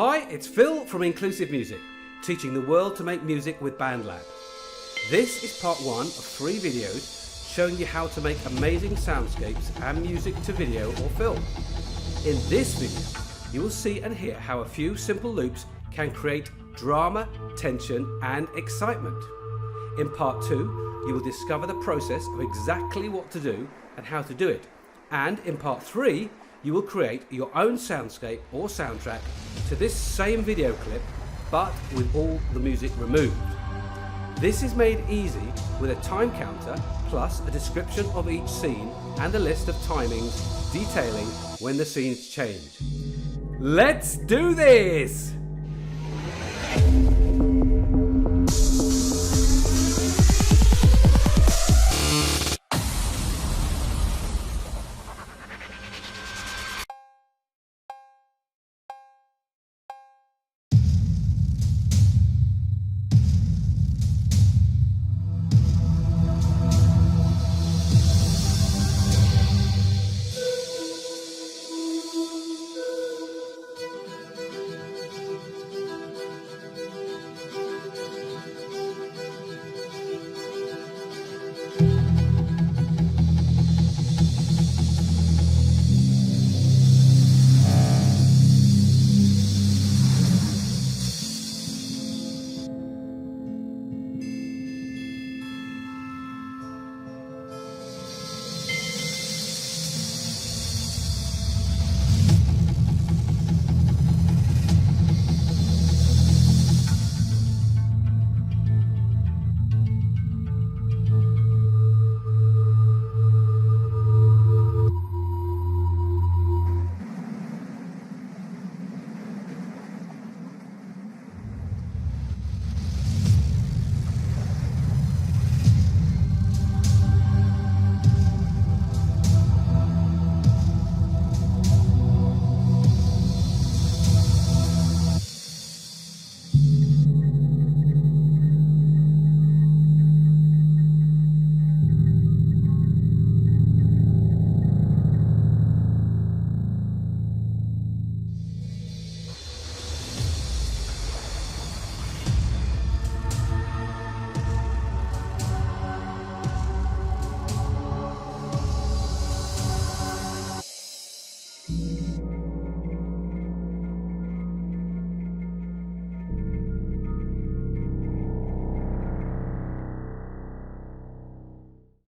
Hi, it's Phil from Inclusive Music, teaching the world to make music with BandLab. This is part 1 of 3 videos showing you how to make amazing soundscapes and music to video or film. In this video, you will see and hear how a few simple loops can create drama, tension and excitement. In part 2, you will discover the process of exactly what to do and how to do it. And in part 3, you will create your own soundscape or soundtrack to this same video clip, but with all the music removed. This is made easy with a time counter plus a description of each scene and a list of timings detailing when the scenes change. Let's do this!